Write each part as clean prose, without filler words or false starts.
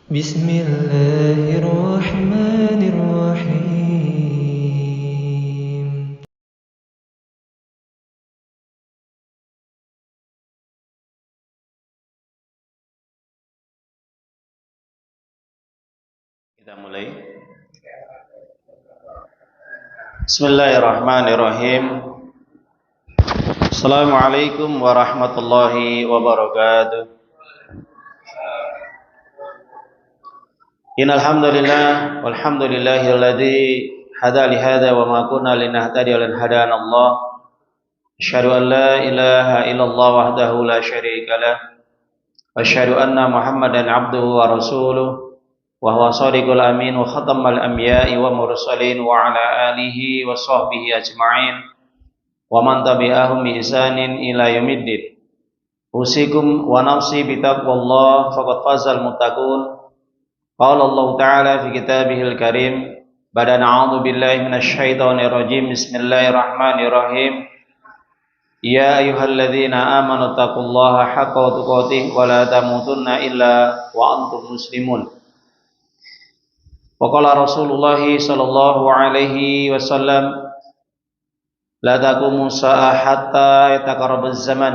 بسم الله الرحمن الرحيم. Kita mulai. Bismillahirrahmanirrahim. Assalamualaikum warahmatullahi wabarakatuh. Innal hamdalillah walhamdulillahilladzi hada li hada wa ma kunna linahtadiya lan hadana Allah. Asyhadu an la ilaha illallah wahdahu la syarika lah. Wa asyhadu anna Muhammadan abduhu wa rasuluh. Wa huwa shadiqul amin wa khatamal anbiya'i wa mursalin wa ala alihi wa sahbihi ajma'in wa man tabi'ahum bi ihsanin ila yaumiddin. Usikum wa nafsi bi taqwallah faqad fazal muttaqun. Qala Allah Ta'ala fi kitabihil karim ba'da na'udzu billahi minasy syaithanir rajim. Bismillahirrahmanirrahim. Ya ayyuhalladzina amanu taqullaha haqqa tuqatih wa la tamutunna illa wa antum muslimun. Wa qala Rasulullah sallallahu alaihi wasallam la taqumu sa'a hatta yataqarrabaz zaman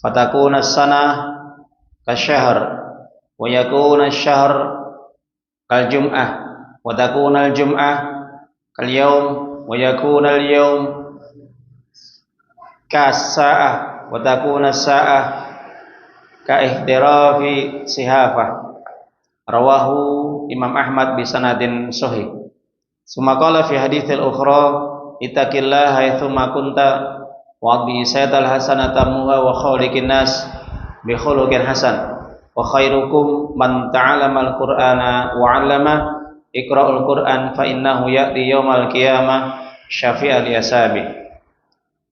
fatakuna as-sanah kasyahr wa yakuna asy-syahr kal jum'ah wa takuna al-jum'ah kal yaum wa yakuna al-yaum kas-sa'ah wa takuna as-sa'ah ka ihtirafi sihafah. Rawahu Imam Ahmad bi sanadin sahih. Summa qala fi haditsil ukhra ittaqillaha haitsu ma kunta wa bi sayatal hasanata muha wa khaliqin nas bi khuluqin hasan wa khairukum man ta'allama al-Qur'ana wa 'allama. Iqra'ul Qur'an fa innahu ya'ti yaumal qiyamah syafi'al yasabi.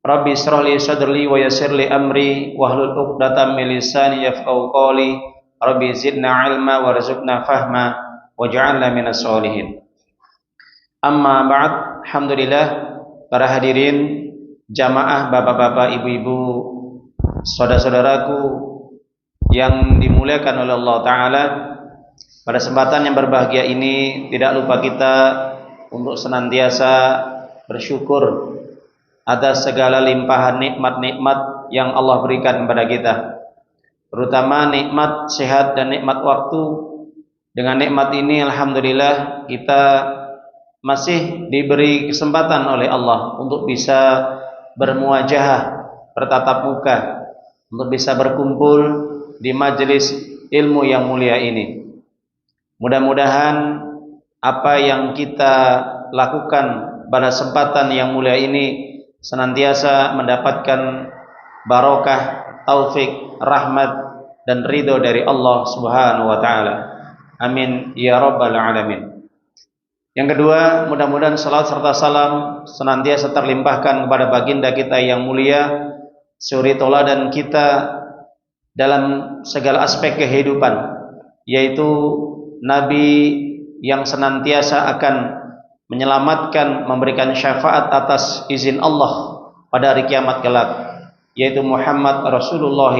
Rabbi ishrah li sadri wa yassir li amri wahlul 'uqdatam min lisani yafqahu qawli. Rabbi zidna ilma warzuqna fahma waj'alna minas sholihin. Amma ba'd. Alhamdulillah, para hadirin jamaah, bapak-bapak, ibu-ibu, saudara-saudaraku yang dimuliakan oleh Allah Ta'ala, pada kesempatan yang berbahagia ini tidak lupa kita untuk senantiasa bersyukur atas segala limpahan nikmat-nikmat yang Allah berikan kepada kita, terutama nikmat sehat dan nikmat waktu. Dengan nikmat ini alhamdulillah kita masih diberi kesempatan oleh Allah untuk bisa bermuajahah, bertatap muka, untuk bisa berkumpul di majelis ilmu yang mulia ini. Mudah-mudahan apa yang kita lakukan pada kesempatan yang mulia ini senantiasa mendapatkan barokah, taufik, rahmat dan ridho dari Allah Subhanahu wa taala. Amin ya rabbal alamin. Yang kedua, mudah-mudahan salat serta salam senantiasa terlimpahkan kepada baginda kita yang mulia, suri tauladan kita dalam segala aspek kehidupan, yaitu nabi yang senantiasa akan menyelamatkan, memberikan syafaat atas izin Allah pada hari kiamat kelak, yaitu Muhammad Rasulullah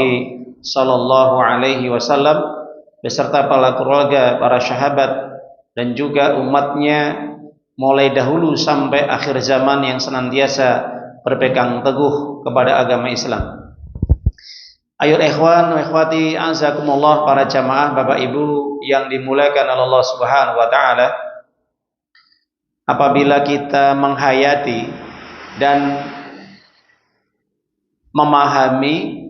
sallallahu alaihi wasallam beserta para keluarga, para sahabat dan juga umatnya mulai dahulu sampai akhir zaman yang senantiasa berpegang teguh kepada agama Islam. Ayo ikhwan wa ikhwati azakumullah, para jamaah, Bapak Ibu yang dimuliakan oleh Allah Subhanahu wa taala, apabila kita menghayati dan memahami,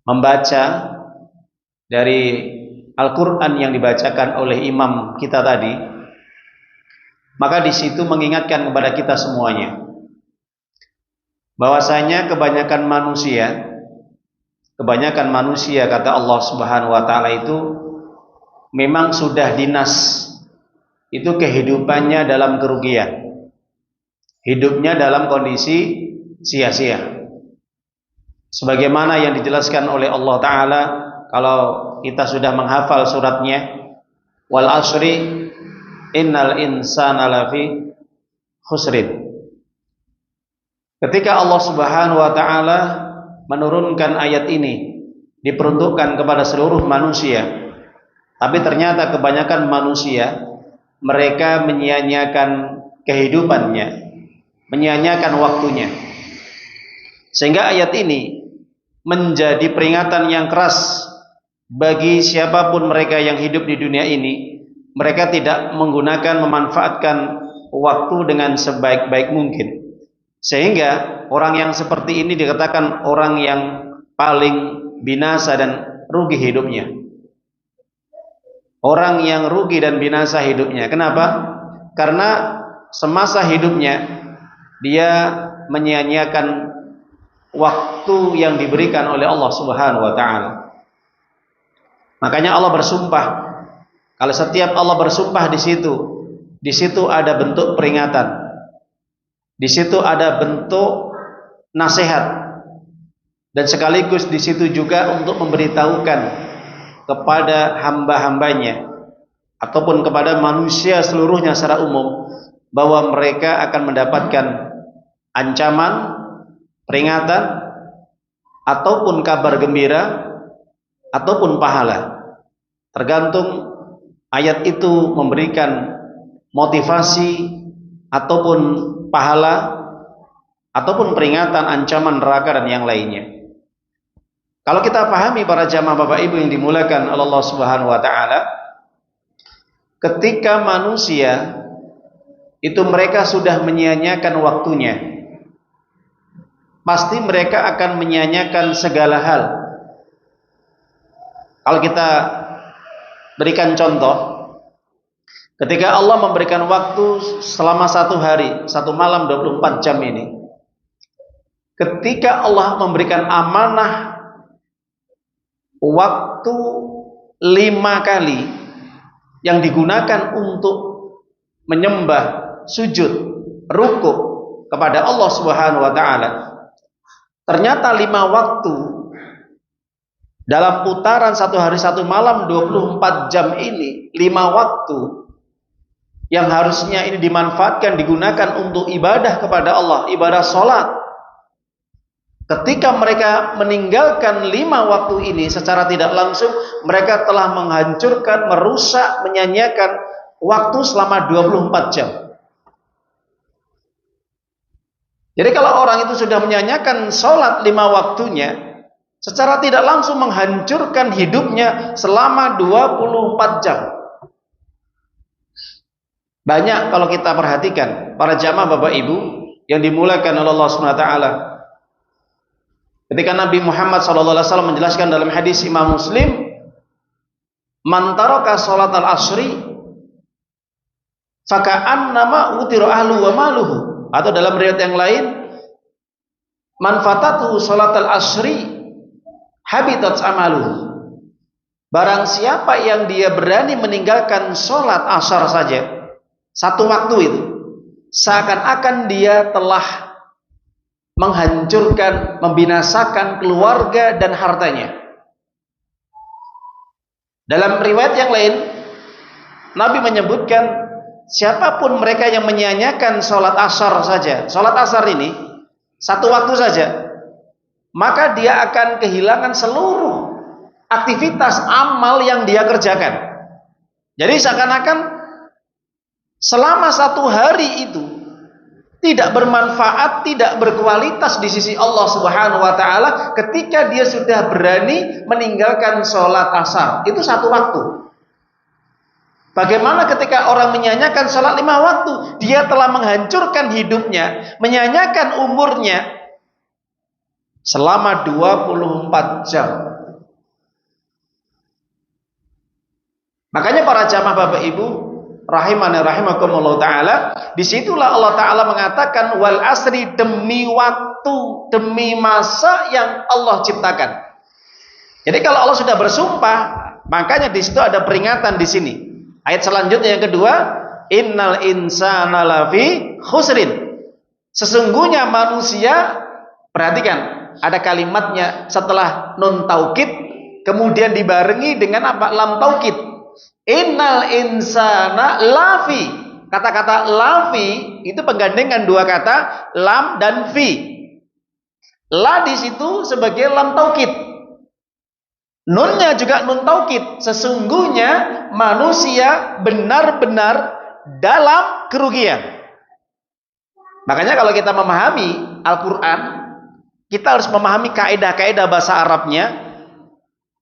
membaca dari Al-Quran yang dibacakan oleh imam kita tadi, maka di situ mengingatkan kepada kita semuanya bahwasanya kebanyakan manusia kata Allah Subhanahu wa taala itu memang sudah dinas, itu kehidupannya dalam kerugian, hidupnya dalam kondisi sia-sia. Sebagaimana yang dijelaskan oleh Allah Ta'ala, kalau kita sudah menghafal suratnya, wal asri innal insana lafi khusrin. Ketika Allah Subhanahu wa taala menurunkan ayat ini diperuntukkan kepada seluruh manusia, Tapi ternyata kebanyakan manusia mereka menyia-nyiakan kehidupannya, menyia-nyiakan waktunya. Sehingga ayat ini menjadi peringatan yang keras bagi siapapun mereka yang hidup di dunia ini. Mereka tidak menggunakan, memanfaatkan waktu dengan sebaik-baik mungkin. Sehingga orang yang seperti ini dikatakan orang yang paling binasa dan rugi hidupnya. Orang yang rugi dan binasa hidupnya. Kenapa? Karena semasa hidupnya dia menyia-nyiakan waktu yang diberikan oleh Allah Subhanahu wa taala. Makanya Allah bersumpah. Kalau setiap Allah bersumpah di situ ada bentuk peringatan. Di situ ada bentuk nasihat. Dan sekaligus di situ juga untuk memberitahukan kepada hamba-hambanya ataupun kepada manusia seluruhnya secara umum bahwa mereka akan mendapatkan ancaman, peringatan, ataupun kabar gembira, ataupun pahala. Tergantung ayat itu memberikan motivasi ataupun pahala ataupun peringatan, ancaman neraka dan yang lainnya. Kalau kita pahami para jamaah Bapak Ibu yang dimuliakan oleh Allah Subhanahu wa taala, ketika manusia itu mereka sudah menyia-nyiakan waktunya, pasti mereka akan menyia-nyiakan segala hal. Kalau kita berikan contoh, ketika Allah memberikan waktu selama 1 hari, 1 malam 24 jam ini, ketika Allah memberikan amanah waktu 5 kali yang digunakan untuk menyembah, sujud, rukuk kepada Allah Subhanahu wa taala, ternyata 5 waktu dalam putaran 1 hari 1 malam 24 jam ini, 5 waktu yang harusnya ini dimanfaatkan, digunakan untuk ibadah kepada Allah, ibadah sholat. Ketika mereka meninggalkan 5 waktu ini secara tidak langsung, mereka telah menghancurkan, merusak, menyia-nyiakan waktu selama 24 jam. Jadi kalau orang itu sudah menyia-nyiakan sholat 5 waktunya, secara tidak langsung menghancurkan hidupnya selama 24 jam. Banyak kalau kita perhatikan para jamaah Bapak Ibu yang dimuliakan oleh Allah Subhanahu wa taala. Ketika Nabi Muhammad SAW menjelaskan dalam hadis Imam Muslim, man taraka salat al-asri faka'annama utira ahlu wa maluhu, atau dalam riwayat yang lain, man fatatu salat al-asri habitat amaluhu. Barang siapa yang dia berani meninggalkan salat asar saja, 1 waktu itu, seakan-akan dia telah menghancurkan, membinasakan keluarga dan hartanya. Dalam riwayat yang lain, Nabi menyebutkan siapapun mereka yang menyia-nyiakan sholat asar saja, sholat asar ini 1 waktu saja, maka dia akan kehilangan seluruh aktivitas amal yang dia kerjakan. Jadi seakan-akan selama 1 hari itu tidak bermanfaat, tidak berkualitas di sisi Allah Subhanahu wa taala ketika dia sudah berani meninggalkan sholat asar. Itu 1 waktu. Bagaimana ketika orang menyia-nyiakan sholat 5 waktu? Dia telah menghancurkan hidupnya, menyia-nyiakan umurnya selama 24 jam. Makanya para jamaah Bapak Ibu rahimani rahimakumullah taala, disitulah Allah taala mengatakan wal asri, demi waktu, demi masa yang Allah ciptakan. Jadi kalau Allah sudah bersumpah, makanya di situ ada peringatan di sini. Ayat selanjutnya yang kedua, innal insana lafi khusrin. Sesungguhnya manusia, perhatikan, ada kalimatnya setelah nun taukid kemudian dibarengi dengan apa? Lam taukid. Innal insana lafi. Kata-kata lafi itu penggandengan 2 kata lam dan fi. La di situ sebagai lam taukid. Nunnya juga nun taukid. Sesungguhnya manusia benar-benar dalam kerugian. Makanya kalau kita memahami Al-Quran, kita harus memahami kaidah-kaidah bahasa Arabnya.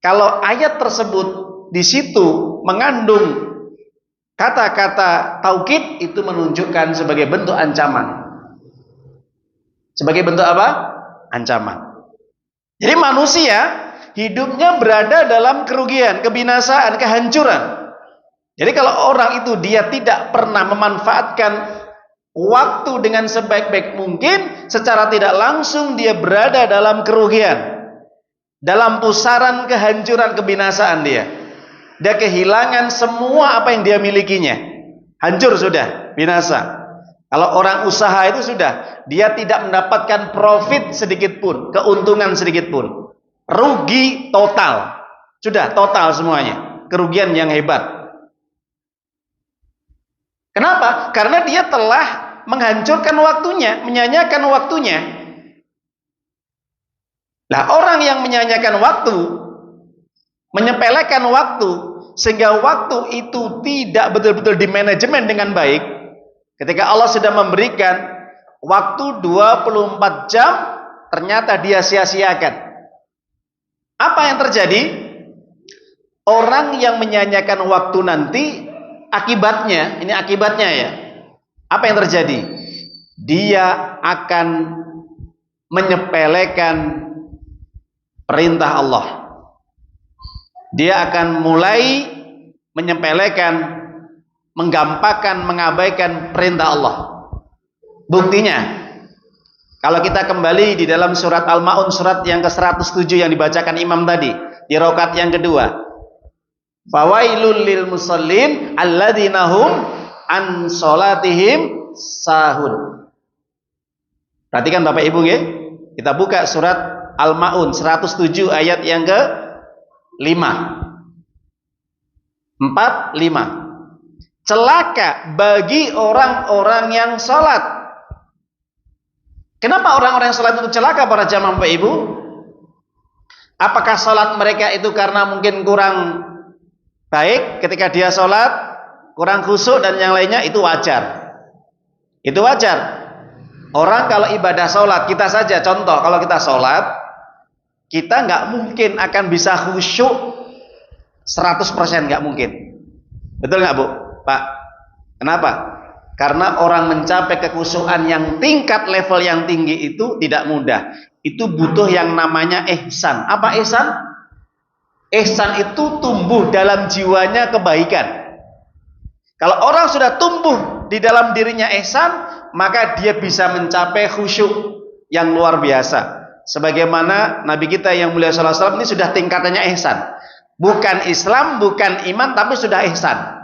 Kalau ayat tersebut di situ mengandung kata-kata taukid, itu menunjukkan sebagai bentuk ancaman. Sebagai bentuk apa? Ancaman. Jadi manusia hidupnya berada dalam kerugian, kebinasaan, kehancuran. Jadi kalau orang itu dia tidak pernah memanfaatkan waktu dengan sebaik-baik mungkin, secara tidak langsung dia berada dalam kerugian, dalam pusaran kehancuran, kebinasaan dia. Dia kehilangan semua apa yang dia milikinya. Hancur sudah, binasa. Kalau orang usaha itu sudah, dia tidak mendapatkan profit sedikit pun, keuntungan sedikit pun. Rugi total. Sudah total semuanya. Kerugian yang hebat. Kenapa? Karena dia telah menghancurkan waktunya, menyanyiakan waktunya. Nah, orang yang menyanyiakan waktu, menyepelekan waktu, sehingga waktu itu tidak betul-betul dimanajemen dengan baik. Ketika Allah sudah memberikan waktu 24 jam, ternyata dia sia-siakan. Apa yang terjadi? Orang yang menyanyiakan waktu nanti, akibatnya, ini akibatnya ya. Apa yang terjadi? Dia akan menyepelekan perintah Allah. Dia akan mulai menyepelekan, menggampangkan, mengabaikan perintah Allah. Buktinya, kalau kita kembali di dalam surat Al-Ma'un, surat yang ke-107 yang dibacakan imam tadi, di rakaat yang kedua. Fawailul lil musallin alladzina hum an sholatihim sahun. Perhatikan Bapak Ibu nggih. Kita buka surat Al-Ma'un 107 ayat yang ke-5. 4, 5. Celaka bagi orang-orang yang sholat. Kenapa orang-orang yang sholat itu celaka para jamaah Bapak Ibu? Apakah sholat mereka itu karena mungkin kurang baik ketika dia sholat, kurang khusyuk dan yang lainnya? Itu wajar. Itu wajar. Orang kalau ibadah sholat, kita saja contoh, kalau kita sholat, kita nggak mungkin akan bisa khusyuk 100%, nggak mungkin. Betul nggak Bu? Pak? Kenapa? Karena orang mencapai kekhusyukan yang tingkat level yang tinggi itu tidak mudah. Itu butuh yang namanya ihsan. Apa ihsan? Ihsan itu tumbuh dalam jiwanya kebaikan. Kalau orang sudah tumbuh di dalam dirinya ihsan, maka dia bisa mencapai khusyuk yang luar biasa. Sebagaimana Nabi kita yang mulia sallallahu alaihi wasallam ini sudah tingkatannya ihsan. Bukan Islam, bukan iman, tapi sudah ihsan.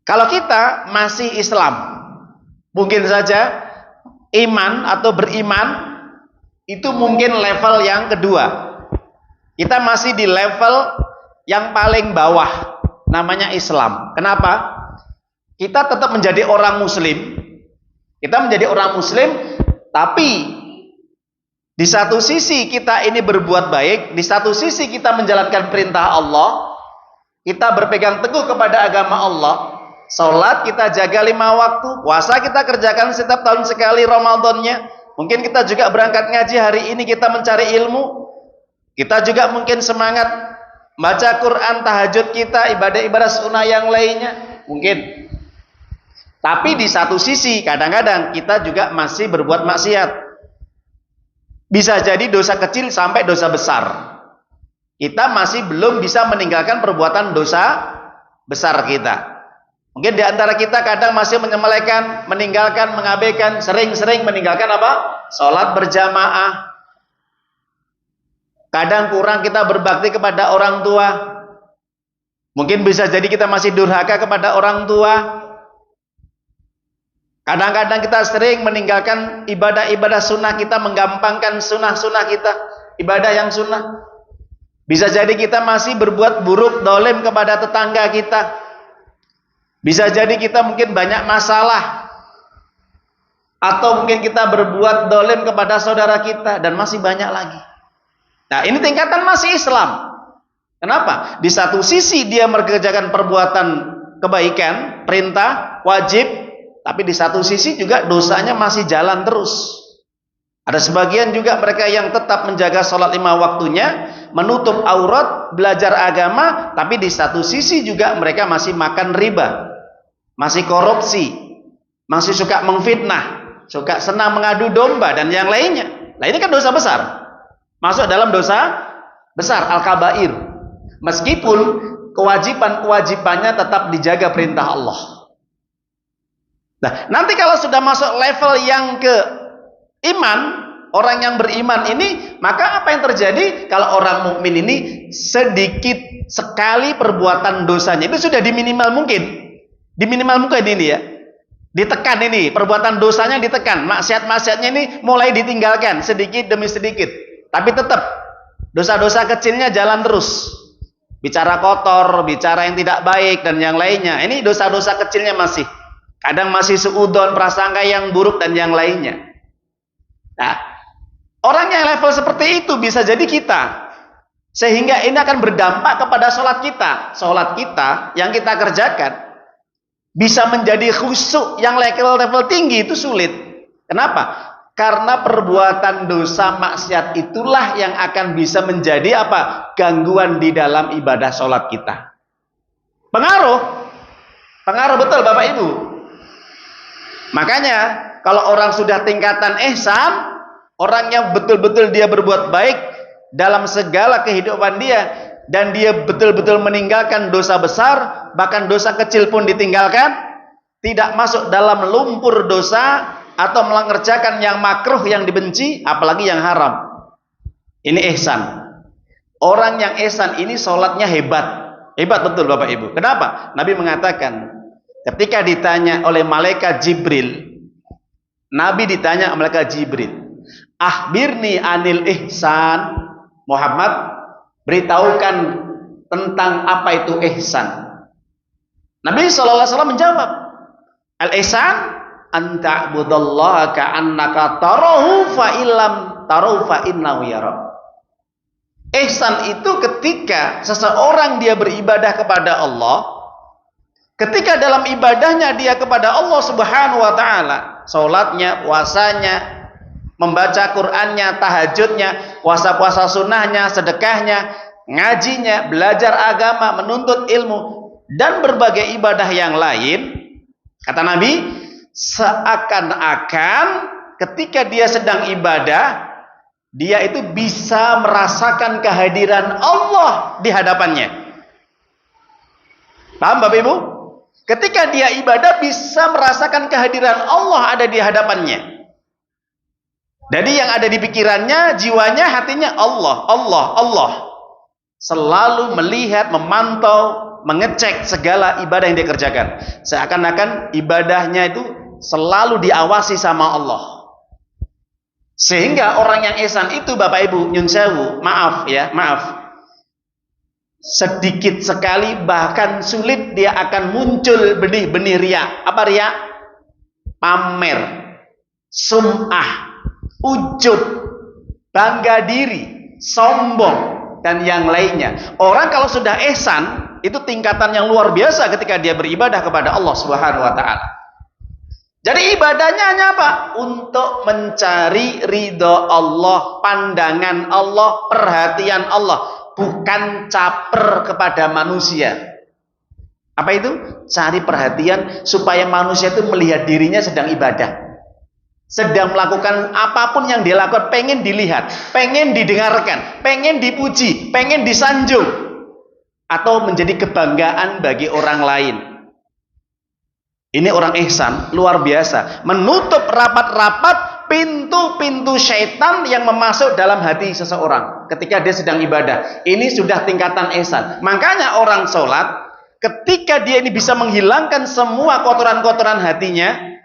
Kalau kita masih Islam, mungkin saja iman atau beriman itu mungkin level yang kedua. Kita masih di level yang paling bawah, namanya Islam. Kenapa? Kita tetap menjadi orang muslim. Kita menjadi orang muslim, tapi di satu sisi kita ini berbuat baik, di satu sisi kita menjalankan perintah Allah, kita berpegang teguh kepada agama Allah. Salat kita jaga 5 waktu, puasa kita kerjakan setiap tahun sekali Ramadannya. Mungkin kita juga berangkat ngaji hari ini, kita mencari ilmu. Kita juga mungkin semangat baca Quran, tahajud kita, ibadah-ibadah sunnah yang lainnya. Mungkin. Tapi di satu sisi kadang-kadang kita juga masih berbuat maksiat. Bisa jadi dosa kecil sampai dosa besar. Kita masih belum bisa meninggalkan perbuatan dosa besar kita. Mungkin di antara kita kadang masih menyepelekan, meninggalkan, mengabaikan, sering-sering meninggalkan apa? Sholat berjamaah. Kadang kurang kita berbakti kepada orang tua. Mungkin bisa jadi kita masih durhaka kepada orang tua. Kadang-kadang kita sering meninggalkan ibadah-ibadah sunnah kita, menggampangkan sunnah-sunnah kita, ibadah yang sunnah. Bisa jadi kita masih berbuat buruk, dolim kepada tetangga kita. Bisa jadi kita mungkin banyak masalah, atau mungkin kita berbuat dolim kepada saudara kita, dan masih banyak lagi. Nah, ini tingkatan masih Islam. Kenapa? Di satu sisi dia mengerjakan perbuatan kebaikan, perintah, wajib, tapi di satu sisi juga dosanya masih jalan terus. Ada sebagian juga mereka yang tetap menjaga sholat 5 waktunya, menutup aurat, belajar agama, tapi di satu sisi juga mereka masih makan riba, masih korupsi, masih suka mengfitnah, suka senang mengadu domba dan yang lainnya. Nah ini kan dosa besar, masuk dalam dosa besar al-kabair. Meskipun kewajiban-kewajibannya tetap dijaga perintah Allah. Nah, nanti kalau sudah masuk level yang ke iman, orang yang beriman ini, maka apa yang terjadi kalau orang mukmin ini sedikit sekali perbuatan dosanya itu sudah diminimal mungkin ini ya, ditekan ini perbuatan dosanya ditekan, maksiat-maksiatnya ini mulai ditinggalkan sedikit demi sedikit, tapi tetap dosa-dosa kecilnya jalan terus. Bicara kotor, bicara yang tidak baik dan yang lainnya. Ini dosa-dosa kecilnya masih. Kadang masih suudzon, prasangka yang buruk dan yang lainnya. Nah, orang yang level seperti itu bisa jadi kita. Sehingga ini akan berdampak kepada sholat kita. Sholat kita yang kita kerjakan bisa menjadi khusyuk yang level tinggi itu sulit. Kenapa? Karena perbuatan dosa maksiat itulah yang akan bisa menjadi apa? Gangguan di dalam ibadah sholat kita. Pengaruh betul Bapak Ibu. Makanya kalau orang sudah tingkatan ihsan, orang yang betul-betul dia berbuat baik dalam segala kehidupan dia, dan dia betul-betul meninggalkan dosa besar, bahkan dosa kecil pun ditinggalkan, tidak masuk dalam lumpur dosa, atau mengerjakan yang makruh yang dibenci, apalagi yang haram. Ini ihsan. Orang yang ihsan ini sholatnya hebat. Hebat betul Bapak Ibu. Kenapa? Nabi mengatakan, ketika ditanya oleh malaikat Jibril, Nabi ditanya malaikat Jibril, akhbirni anil ihsan, Muhammad, beritahukan tentang apa itu ihsan. Nabi SAW menjawab, al-ihsan anta'budallaha ka'annaka tarahu fa illam tarahu fa innahu yara. Ihsan itu ketika seseorang dia beribadah kepada Allah, ketika dalam ibadahnya dia kepada Allah Subhanahu wa taala, salatnya, puasanya, membaca Qur'annya, tahajudnya, puasa-puasa sunnahnya, sedekahnya, ngajinya, belajar agama, menuntut ilmu dan berbagai ibadah yang lain, kata Nabi, seakan-akan ketika dia sedang ibadah, dia itu bisa merasakan kehadiran Allah di hadapannya. Paham Bapak Ibu? Ketika dia ibadah bisa merasakan kehadiran Allah ada di hadapannya. Jadi yang ada di pikirannya, jiwanya, hatinya Allah, Allah, Allah. Selalu melihat, memantau, mengecek segala ibadah yang dia kerjakan. Seakan-akan ibadahnya itu selalu diawasi sama Allah. Sehingga orang yang ihsan itu Bapak Ibu, nyun sewu, maaf, sedikit sekali bahkan sulit dia akan muncul benih-benih riya. Apa riya? Pamer, sum'ah, ujub, bangga diri, sombong dan yang lainnya. Orang kalau sudah ihsan itu tingkatan yang luar biasa ketika dia beribadah kepada Allah Subhanahu wa taala. Jadi ibadahnya hanya apa? Untuk mencari ridho Allah, pandangan Allah, perhatian Allah, bukan caper kepada manusia. Apa itu? Cari perhatian supaya manusia itu melihat dirinya sedang ibadah, sedang melakukan apapun yang dia lakukan, pengen dilihat, pengen didengarkan, pengen dipuji, pengen disanjung, atau menjadi kebanggaan bagi orang lain. Ini orang ihsan luar biasa, menutup rapat-rapat pintu-pintu syaitan yang memasuk dalam hati seseorang ketika dia sedang ibadah. Ini sudah tingkatan ihsan. Makanya orang sholat, ketika dia ini bisa menghilangkan semua kotoran-kotoran hatinya,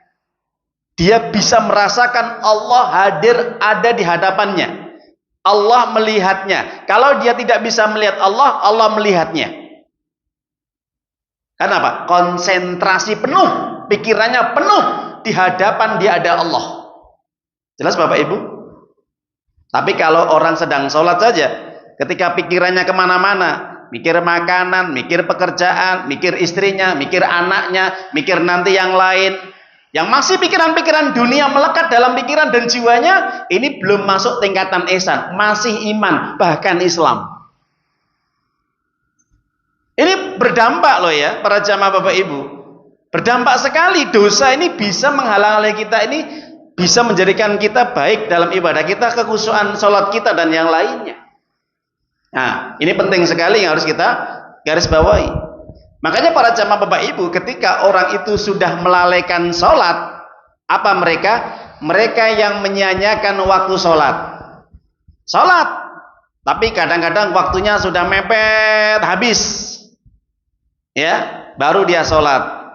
dia bisa merasakan Allah hadir ada di hadapannya. Allah melihatnya. Kalau dia tidak bisa melihat Allah, Allah melihatnya. Kenapa? Konsentrasi penuh, pikirannya penuh, di hadapan dia ada Allah. Jelas Bapak Ibu? Tapi kalau orang sedang sholat saja, ketika pikirannya kemana-mana, mikir makanan, mikir pekerjaan, mikir istrinya, mikir anaknya, mikir nanti yang lain. Yang masih pikiran-pikiran dunia melekat dalam pikiran dan jiwanya, ini belum masuk tingkatan ihsan, masih iman, bahkan Islam. Ini berdampak loh ya, para jamaah Bapak Ibu. Berdampak sekali. Dosa ini bisa menghalang-halangi kita, ini bisa menjadikan kita baik dalam ibadah kita, kekhusyuan sholat kita dan yang lainnya. Nah, ini penting sekali yang harus kita garis bawahi. Makanya para jamaah Bapak Ibu, ketika orang itu sudah melalaikan sholat, apa mereka? Mereka yang menyanyiakan waktu sholat. Sholat, tapi kadang-kadang waktunya sudah mepet, habis. Ya, baru dia sholat.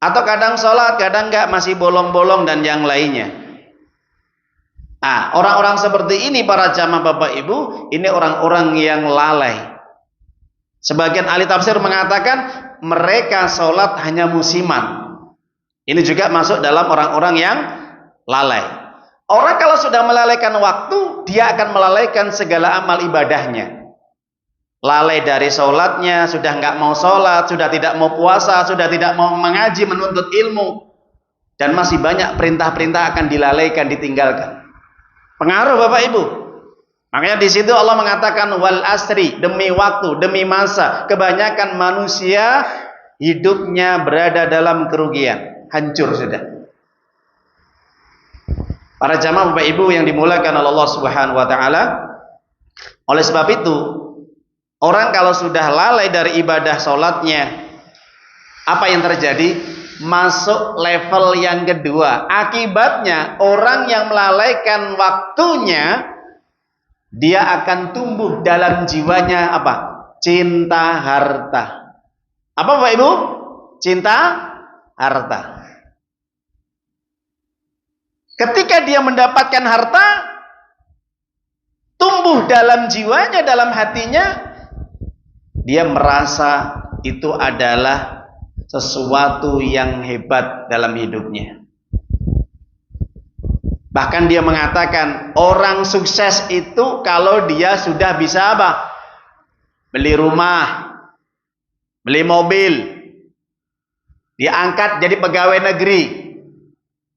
Atau kadang sholat, kadang enggak, masih bolong-bolong dan yang lainnya. Nah, orang-orang seperti ini para jamaah Bapak Ibu, ini orang-orang yang lalai. Sebagian ahli tafsir mengatakan mereka sholat hanya musiman. Ini juga masuk dalam orang-orang yang lalai. Orang kalau sudah melalaikan waktu, dia akan melalaikan segala amal ibadahnya. Lalai dari sholatnya, sudah nggak mau sholat, sudah tidak mau puasa, sudah tidak mau mengaji, menuntut ilmu. Dan masih banyak perintah-perintah akan dilalaikan, ditinggalkan. Pengaruh Bapak Ibu. Makanya di situ Allah mengatakan wal asri, demi waktu, demi masa. Kebanyakan manusia hidupnya berada dalam kerugian, hancur sudah. Para jamaah Bapak Ibu yang dimuliakan oleh Allah Subhanahu wa taala, oleh sebab itu, orang kalau sudah lalai dari ibadah sholatnya, apa yang terjadi? Masuk level yang kedua. Akibatnya orang yang melalaikan waktunya, dia akan tumbuh dalam jiwanya apa? Cinta harta. Apa Bapak Ibu? Cinta harta. Ketika dia mendapatkan harta, tumbuh dalam jiwanya, dalam hatinya, dia merasa itu adalah sesuatu yang hebat dalam hidupnya. Bahkan dia mengatakan orang sukses itu kalau dia sudah bisa apa? Beli rumah, beli mobil, diangkat jadi pegawai negeri.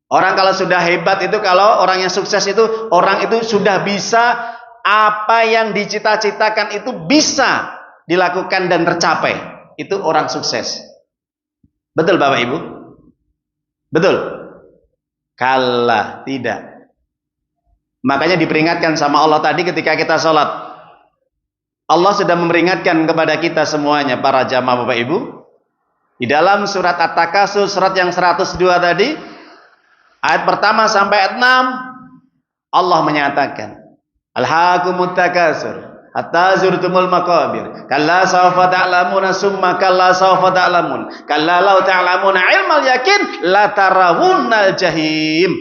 Orang kalau sudah hebat itu, kalau orang yang sukses itu, orang itu sudah bisa apa yang dicita-citakan itu bisa dilakukan dan tercapai. Itu orang sukses. Betul Bapak Ibu? Betul? Kalla, tidak. Makanya diperingatkan sama Allah tadi ketika kita sholat. Allah sudah memperingatkan kepada kita semuanya, para jamaah Bapak Ibu. Di dalam surat At-Takasur, surat yang 102 tadi, ayat pertama sampai ayat 6, Allah menyatakan, Alhaakumut takasur hatta zurtumul maqabir kalla sawfa ta'lamuna summa kalla sawfa ta'lamun kalla law ta'lamuna ilmal yakin la tarawunnal jahim.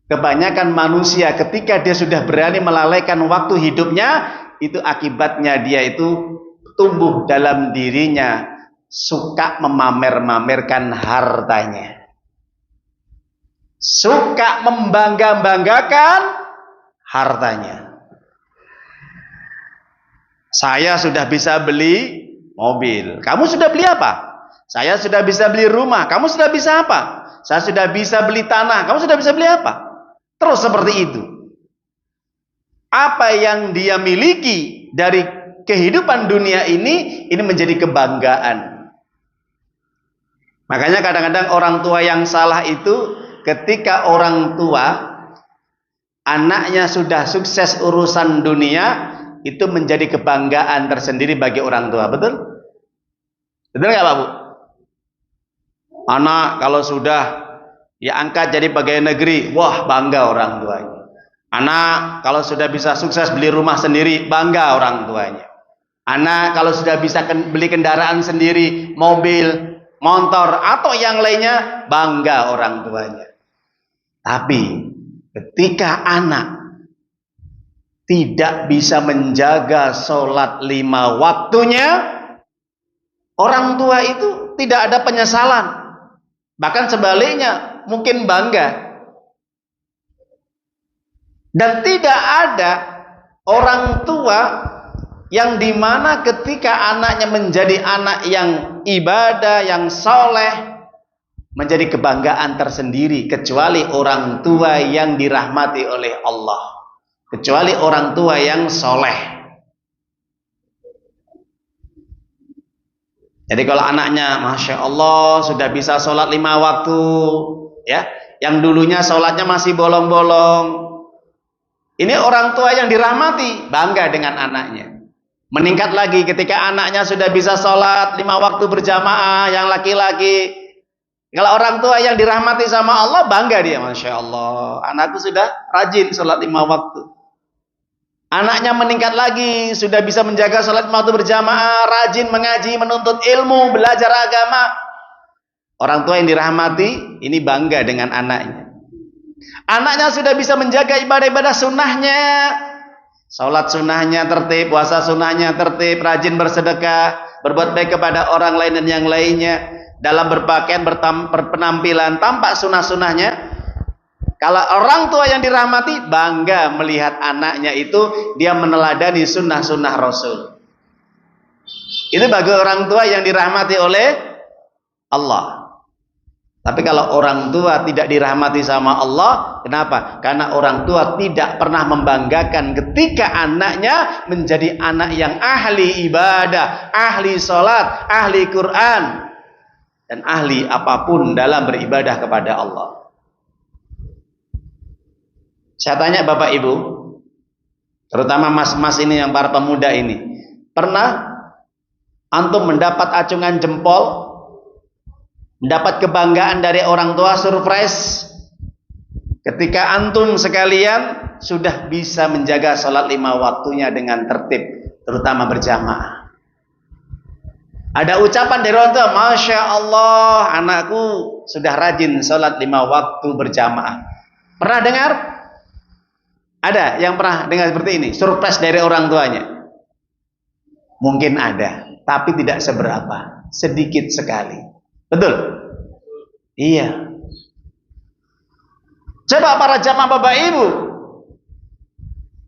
Kebanyakan manusia ketika dia sudah berani melalaikan waktu hidupnya, itu akibatnya dia itu tumbuh dalam dirinya suka memamer-mamerkan hartanya, suka membangga-banggakan hartanya. Saya sudah bisa beli mobil. Kamu sudah beli apa? Saya sudah bisa beli rumah. Kamu sudah bisa apa? Saya sudah bisa beli tanah. Kamu sudah bisa beli apa? Terus seperti itu. Apa yang dia miliki dari kehidupan dunia ini menjadi kebanggaan. Makanya kadang-kadang orang tua yang salah itu, ketika orang tua anaknya sudah sukses urusan dunia, itu menjadi kebanggaan tersendiri bagi orang tua. Betul? Betul nggak Pak Bu? Anak kalau sudah ya angkat jadi pegawai negeri, wah bangga orang tuanya. Anak kalau sudah bisa sukses beli rumah sendiri, bangga orang tuanya. Anak kalau sudah bisa beli kendaraan sendiri, mobil, motor atau yang lainnya, bangga orang tuanya. Tapi ketika anak tidak bisa menjaga sholat 5 waktunya, orang tua itu tidak ada penyesalan. Bahkan sebaliknya, mungkin bangga. Dan tidak ada orang tua yang dimana ketika anaknya menjadi anak yang ibadah, yang soleh, menjadi kebanggaan tersendiri, kecuali orang tua yang dirahmati oleh Allah, kecuali orang tua yang soleh. Jadi kalau anaknya Masya Allah sudah bisa sholat 5 waktu, ya, yang dulunya sholatnya masih bolong-bolong, ini orang tua yang dirahmati, bangga dengan anaknya. Meningkat lagi ketika anaknya sudah bisa sholat 5 waktu berjamaah, yang laki-laki. Kalau orang tua yang dirahmati sama Allah, bangga dia. Masya Allah, anakku sudah rajin sholat 5 waktu. Anaknya meningkat lagi, sudah bisa menjaga sholat 5 waktu berjamaah, rajin mengaji, menuntut ilmu, belajar agama. Orang tua yang dirahmati, ini bangga dengan anaknya. Anaknya sudah bisa menjaga ibadah-ibadah sunnahnya, sholat sunnahnya tertib, puasa sunnahnya tertib, rajin bersedekah, berbuat baik kepada orang lain dan yang lainnya, dalam berpakaian, berpenampilan, tampak sunnah-sunnahnya. Kalau orang tua yang dirahmati, bangga melihat anaknya itu dia meneladani sunnah-sunnah Rasul. Itu bagi orang tua yang dirahmati oleh Allah. Tapi kalau orang tua tidak dirahmati sama Allah, kenapa? Karena orang tua tidak pernah membanggakan ketika anaknya menjadi anak yang ahli ibadah, ahli sholat, ahli Quran, dan ahli apapun dalam beribadah kepada Allah. Saya tanya Bapak Ibu, terutama mas-mas ini yang para pemuda ini, pernah antum mendapat acungan jempol, mendapat kebanggaan dari orang tua, surprise, ketika antum sekalian sudah bisa menjaga sholat 5 waktunya dengan tertib, terutama berjamaah? Ada ucapan dari orang tua, Masya Allah, anakku sudah rajin sholat 5 waktu berjamaah. Pernah dengar? Ada yang pernah dengar seperti ini? Surprise dari orang tuanya? Mungkin ada, tapi tidak seberapa, sedikit sekali. Betul? Iya. Coba para jamaah Bapak Ibu,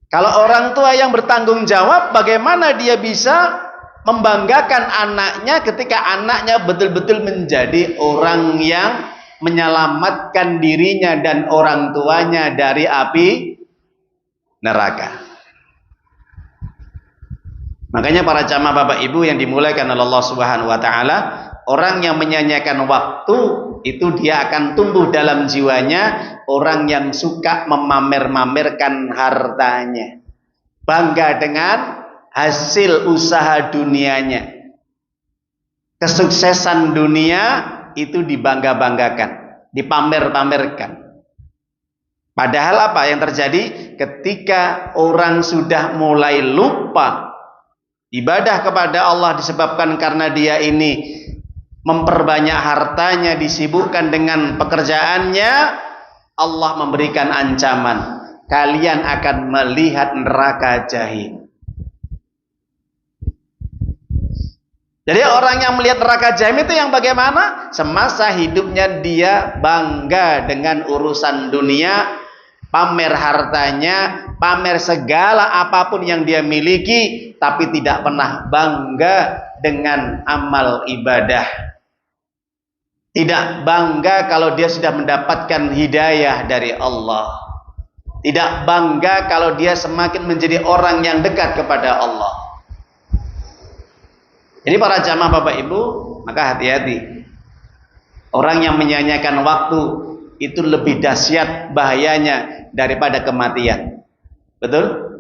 kalau orang tua yang bertanggung jawab, bagaimana dia bisa membanggakan anaknya ketika anaknya betul-betul menjadi orang yang menyelamatkan dirinya dan orang tuanya dari api neraka. Makanya para jamaah Bapak Ibu yang dimuliakan oleh Allah Subhanahu wa taala, orang yang menyanyiakan waktu itu dia akan tumbuh dalam jiwanya orang yang suka memamer-mamerkan hartanya, bangga dengan hasil usaha dunianya, kesuksesan dunia itu dibangga-banggakan, dipamer-pamerkan. Padahal apa yang terjadi ketika orang sudah mulai lupa ibadah kepada Allah disebabkan karena dia ini memperbanyak hartanya, disibukkan dengan pekerjaannya, Allah memberikan ancaman, kalian akan melihat neraka jahim. Jadi orang yang melihat neraka jahim itu yang bagaimana? Semasa hidupnya dia bangga dengan urusan dunia, pamer hartanya, pamer segala apapun yang dia miliki, tapi tidak pernah bangga dengan amal ibadah. Tidak bangga kalau dia sudah mendapatkan hidayah dari Allah. Tidak bangga kalau dia semakin menjadi orang yang dekat kepada Allah. Jadi para jamaah Bapak Ibu, maka hati-hati. Orang yang menyanyiakan waktu itu lebih dahsyat bahayanya daripada kematian. Betul?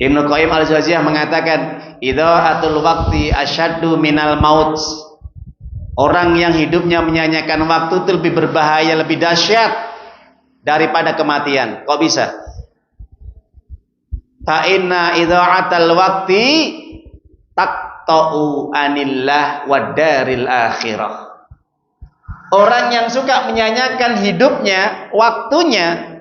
Ibnu Qayyim al-Jauziyah mengatakan, idha'atul waqti asyaddu minal maut. Orang yang hidupnya menyanyiakan waktu itu lebih berbahaya, lebih dahsyat daripada kematian. Kok bisa? Fa inna idha'atal waqti taqta'u anillah wa daril akhirah. Orang yang suka menyanyiakan hidupnya, waktunya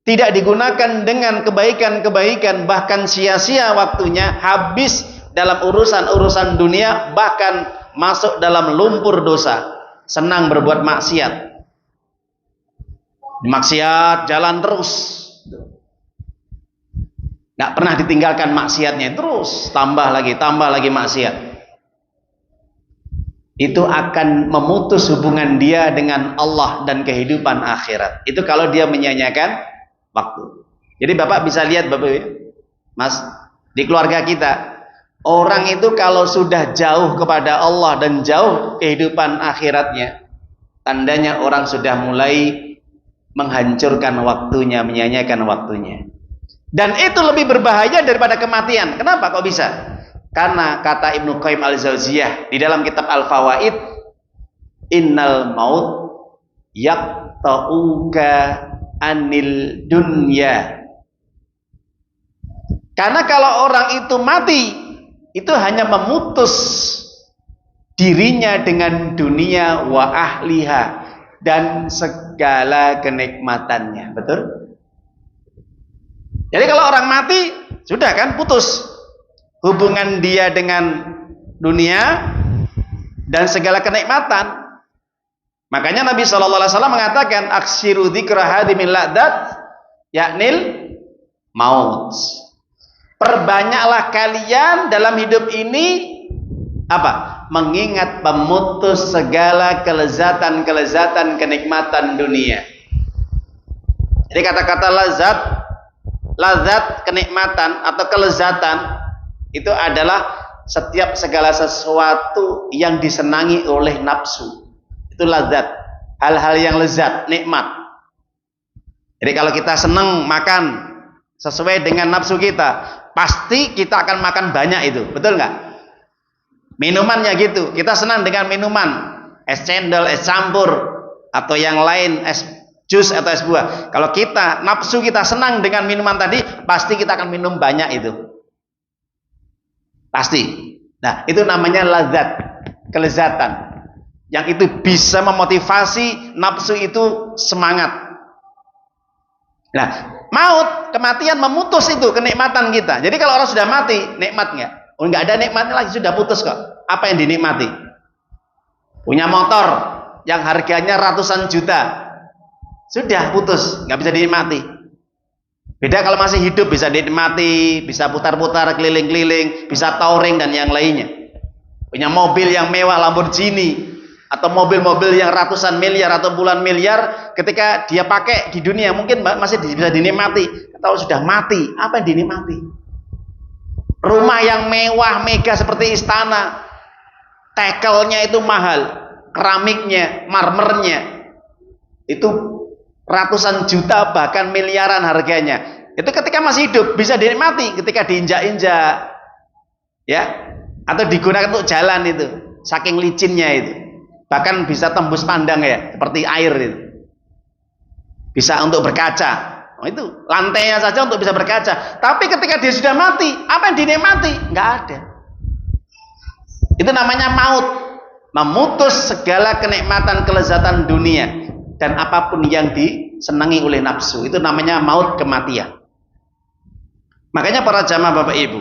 tidak digunakan dengan kebaikan-kebaikan, bahkan sia-sia waktunya, habis dalam urusan-urusan dunia, bahkan masuk dalam lumpur dosa, senang berbuat maksiat. Maksiat jalan terus. nggak pernah ditinggalkan maksiatnya, terus tambah lagi maksiat, itu akan memutus hubungan dia dengan Allah dan kehidupan akhirat. Itu kalau dia menyia-nyiakan waktu. Jadi Bapak bisa lihat Bapak, Mas, di keluarga kita, orang itu kalau sudah jauh kepada Allah dan jauh kehidupan akhiratnya, tandanya orang sudah mulai menghancurkan waktunya, menyia-nyiakan waktunya. Dan itu lebih berbahaya daripada kematian. Kenapa kok bisa? Karena kata Ibnu Qayyim al-Jauziyah di dalam kitab Al-Fawaid, innal maut yaqta'uka anil dunya. Karena kalau orang itu mati, itu hanya memutus dirinya dengan dunia wa ahliha dan segala kenikmatannya. Betul? Jadi kalau orang mati, sudah kan putus hubungan dia dengan dunia dan segala kenikmatan. Makanya Nabi SAW mengatakan, aksiru dzikra hadimil ladzat yaknil maut. Perbanyaklah kalian dalam hidup ini apa? Mengingat pemutus segala kelezatan-kelezatan kenikmatan dunia. Jadi kata-kata lazat kenikmatan atau kelezatan itu adalah setiap segala sesuatu yang disenangi oleh nafsu. Itu lazat, hal-hal yang lezat, nikmat. Jadi kalau kita senang makan sesuai dengan nafsu kita, pasti kita akan makan banyak itu, betul nggak? Minumannya gitu, kita senang dengan minuman, es cendol, es campur, atau yang lain, es jus atau es buah. Kalau kita, nafsu kita senang dengan minuman tadi, pasti kita akan minum banyak itu. Pasti. Nah, itu namanya lazat, kelezatan. Yang itu bisa memotivasi nafsu itu semangat. Nah, maut, kematian memutus itu kenikmatan kita. Jadi kalau orang sudah mati, nikmat nggak? Oh, nggak ada nikmatnya lagi, sudah putus kok. Apa yang dinikmati? Punya motor yang harganya ratusan juta, sudah putus, nggak bisa dinikmati. Beda kalau masih hidup, bisa dinikmati, bisa putar-putar, keliling-keliling, bisa touring dan yang lainnya. Punya mobil yang mewah, Lamborghini, atau mobil-mobil yang ratusan miliar atau puluhan miliar, ketika dia pakai di dunia mungkin masih bisa dinikmati. Kalau sudah mati, apa yang dinikmati? Rumah yang mewah, mega seperti istana, tekelnya itu mahal, keramiknya, marmernya itu ratusan juta bahkan miliaran harganya. Itu ketika masih hidup bisa dinikmati, ketika diinjak-injak, ya, atau digunakan untuk jalan itu, saking licinnya itu. Bahkan bisa tembus pandang ya, seperti air itu. Bisa untuk berkaca. Oh, itu lantainya saja untuk bisa berkaca. Tapi ketika dia sudah mati, apa yang dinikmati? Nggak ada. Itu namanya maut. Memutus segala kenikmatan kelezatan dunia dan apapun yang disenangi oleh nafsu. Itu namanya maut, kematian. Makanya para jamaah Bapak Ibu,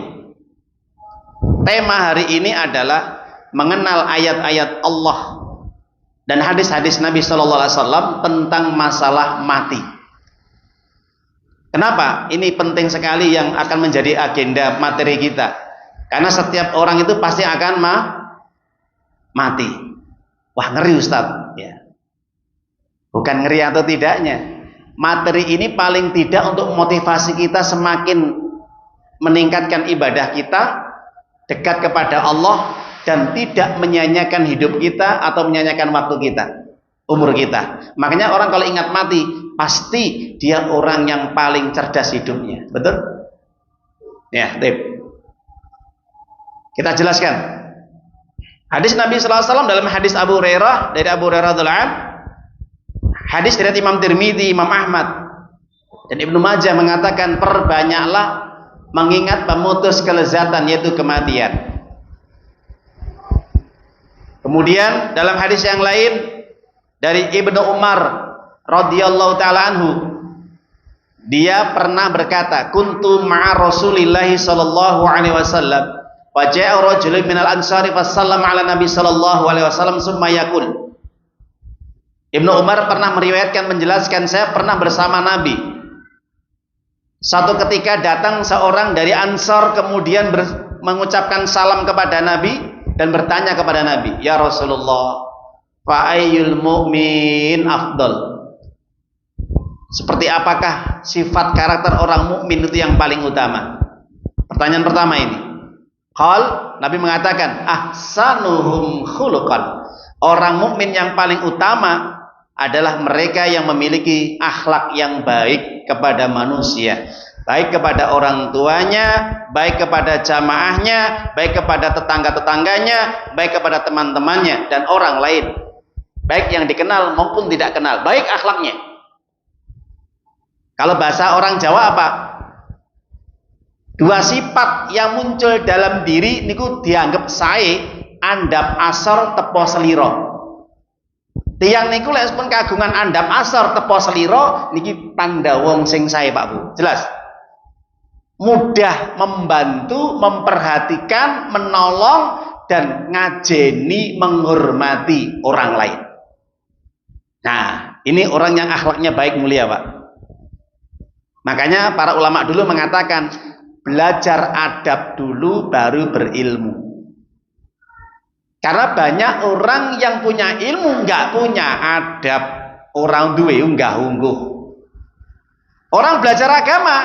tema hari ini adalah mengenal ayat-ayat Allah dan hadis-hadis Nabi Shallallahu Alaihi Wasallam tentang masalah mati. Kenapa? Ini penting sekali yang akan menjadi agenda materi kita. Karena setiap orang itu pasti akan mati. Wah, ngeri Ustaz. Ya. Bukan ngeri atau tidaknya. Materi ini paling tidak untuk motivasi kita semakin meningkatkan ibadah kita, dekat kepada Allah, dan tidak menyanyiakan hidup kita atau menyanyiakan waktu kita, umur kita. Makanya orang kalau ingat mati, pasti dia orang yang paling cerdas hidupnya. Betul? Ya, tip. Kita jelaskan. Hadis Nabi sallallahu alaihi wasallam dalam hadis Abu Hurairah, dari Abu Hurairah radhiyallahu anhu. Hadis dari Imam Tirmidzi, Imam Ahmad, dan Ibnu Majah mengatakan, perbanyaklah mengingat pemutus kelezatan, yaitu kematian. Kemudian dalam hadis yang lain dari Ibnu Umar radhiyallahu taala anhu, dia pernah berkata, kuntu ma'a Rasulillahi sallallahu alaihi wasallam wa ja'a rajulun minal ansari fasallama ala Nabi sallallahu alaihi wasallam summa yaqul. Ibnu Umar pernah meriwayatkan, menjelaskan, saya pernah bersama Nabi Suatu ketika datang seorang dari Ansor kemudian mengucapkan salam kepada Nabi dan bertanya kepada Nabi, "Ya Rasulullah, fa ayyul mu'min afdal?" Seperti apakah sifat karakter orang mukmin itu yang paling utama? Pertanyaan pertama ini. Nabi mengatakan, ahsanuhum khuluqan. Orang mukmin yang paling utama adalah mereka yang memiliki akhlak yang baik kepada manusia, baik kepada orang tuanya, baik kepada jamaahnya, baik kepada tetangga-tetangganya, baik kepada teman-temannya dan orang lain, baik yang dikenal maupun tidak kenal, baik akhlaknya. Kalau bahasa orang Jawa apa? Dua sifat yang muncul dalam diri niku dianggap sae, andap asor tepo seliro. Tiang niku lek pun kagungan andap asor tepo seliro niki tanda wong sing sae, Pak Bu. Jelas? Mudah membantu, memperhatikan, menolong dan ngajeni, menghormati orang lain. Nah, ini orang yang akhlaknya baik, mulia, Pak. Makanya para ulama dulu mengatakan belajar adab dulu baru berilmu. Karena banyak orang yang punya ilmu nggak punya adab, orang duwe unggah-ungguh. Orang belajar agama,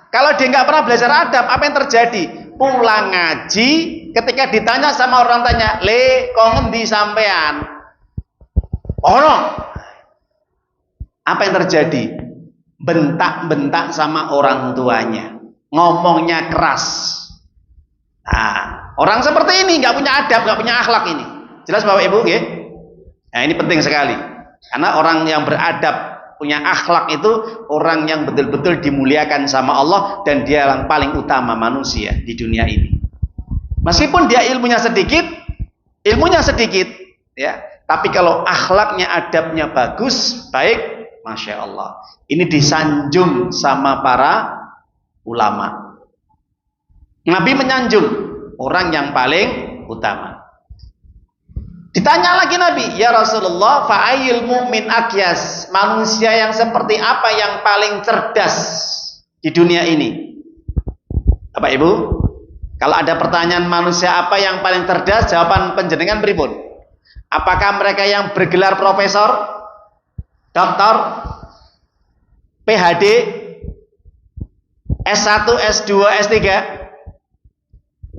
kalau dia nggak pernah belajar adab, apa yang terjadi? Pulang ngaji, ketika ditanya sama orang tanya, "Le, kok ngendi sampean?" Apa yang terjadi? Bentak-bentak sama orang tuanya, ngomongnya keras. Nah, orang seperti ini nggak punya adab, nggak punya akhlak ini. Jelas Bapak Ibu, ya? Nah, ini penting sekali. Karena orang yang beradab, punya akhlak itu orang yang betul-betul dimuliakan sama Allah dan dia yang paling utama manusia di dunia ini. Meskipun dia ilmunya sedikit, ya. Tapi kalau akhlaknya, adabnya bagus, baik, Masya Allah. Ini disanjung sama para ulama. Nabi menyanjung orang yang paling utama. Ditanya lagi Nabi, "Ya Rasulullah, fa'ayil mu'min akyas?" Manusia yang seperti apa yang paling cerdas di dunia ini? Bapak Ibu, kalau ada pertanyaan manusia apa yang paling cerdas, jawaban panjenengan pripun? Apakah mereka yang bergelar profesor, doktor, PhD, S1, S2, S3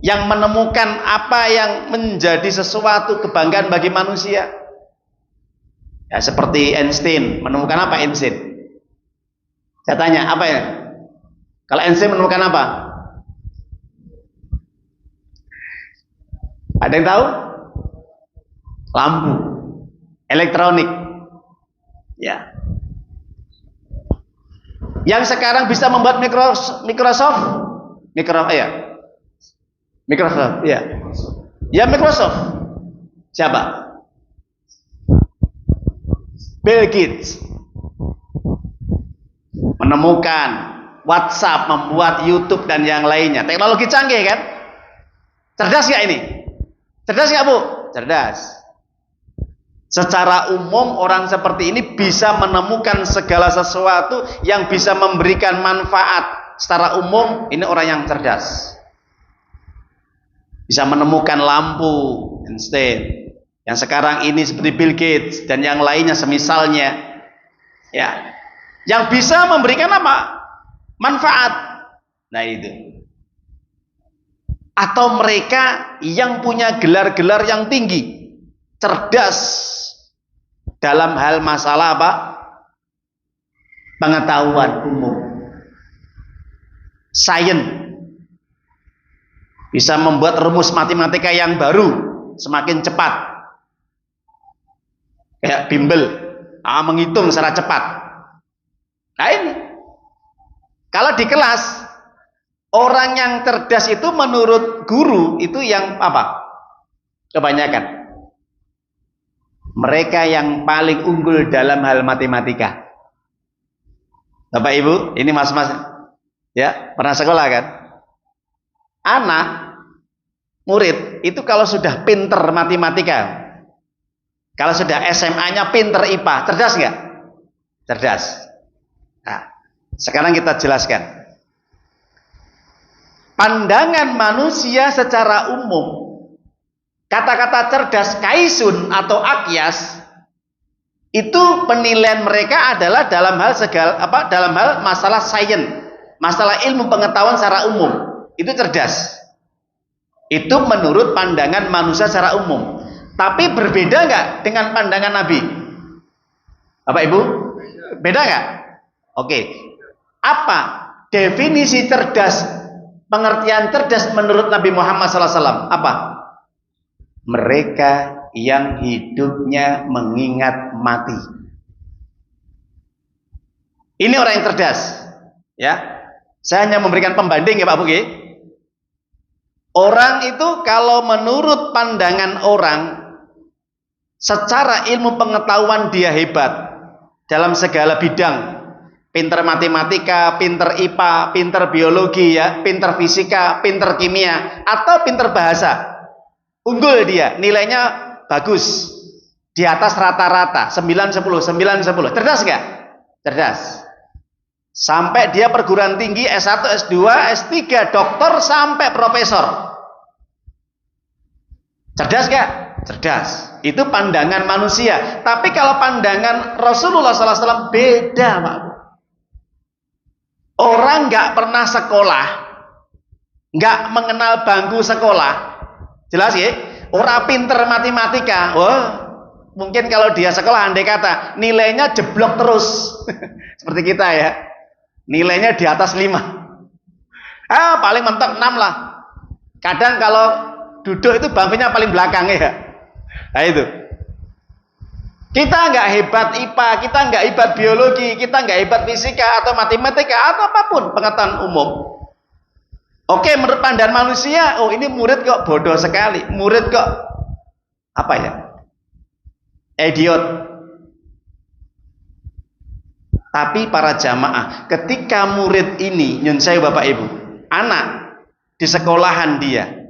yang menemukan apa yang menjadi sesuatu kebanggaan bagi manusia? Ya, seperti Einstein, menemukan apa Einstein? Saya tanya, apa ya? Kalau Einstein menemukan apa? Ada yang tahu? Lampu, elektronik. Ya. Yang sekarang bisa membuat Microsoft, ya. Ya, Microsoft. Siapa? Bill Gates. Menemukan WhatsApp, membuat YouTube dan yang lainnya. Teknologi canggih kan? Cerdas nggak ini? Cerdas nggak Bu? Cerdas. Secara umum orang seperti ini bisa menemukan segala sesuatu yang bisa memberikan manfaat. Secara umum ini orang yang cerdas. Bisa menemukan lampu, Einstein. Yang sekarang ini seperti Bill Gates dan yang lainnya semisalnya. Ya. Yang bisa memberikan apa? Manfaat. Nah itu. Atau mereka yang punya gelar-gelar yang tinggi. Cerdas dalam hal masalah apa? Pengetahuan umum, sains, bisa membuat rumus matematika yang baru semakin cepat, kayak bimbel, menghitung secara cepat. Nah ini, kalau di kelas orang yang cerdas itu menurut guru itu yang apa? Kebanyakan mereka yang paling unggul dalam hal matematika. Bapak Ibu, ini mas-mas ya, pernah sekolah kan? Anak murid itu kalau sudah pinter matematika, kalau sudah SMA-nya pinter IPA, cerdas nggak? Cerdas. Nah, sekarang kita jelaskan. pandangan manusia secara umum, kata-kata cerdas, kaisun atau akyas, itu penilaian mereka adalah dalam hal dalam hal masalah sains, masalah ilmu pengetahuan secara umum, itu cerdas. Itu menurut pandangan manusia secara umum. Tapi berbeda nggak dengan pandangan Nabi? Bapak Ibu, beda nggak? Oke. Apa definisi cerdas, pengertian cerdas menurut Nabi Muhammad SAW? Apa? Mereka yang hidupnya mengingat mati. Ini orang yang cerdas. Ya, saya hanya memberikan pembanding ya Pak Bu. Orang itu kalau menurut pandangan orang, secara ilmu pengetahuan dia hebat dalam segala bidang, pinter matematika, pinter IPA, pinter biologi ya, pinter fisika, pinter kimia, atau pinter bahasa, unggul dia, nilainya bagus, di atas rata-rata, 9-10, 9-10, cerdas nggak? Cerdas. Sampai dia perguruan tinggi S1, S2, S3, doktor sampai profesor. Cerdas gak? Cerdas. Itu pandangan manusia. Tapi kalau pandangan Rasulullah SAW beda, Pak. Orang nggak pernah sekolah, nggak mengenal bangku sekolah, jelas ya? Orang pinter matematika, wah, mungkin kalau dia sekolah andai kata nilainya jeblok terus, seperti kita ya. Nilainya di atas 5. Paling mentok 6 lah. Kadang kalau duduk itu bangkunya paling belakang ya. Nah itu. Kita nggak hebat IPA, kita nggak hebat biologi, kita nggak hebat fisika atau matematika atau apapun pengetahuan umum. Oke, menurut pandangan manusia, oh ini murid kok bodoh sekali, murid kok apa ya? Idiot. Tapi para jamaah, ketika murid ini, nyun saya Bapak Ibu, anak di sekolahan dia,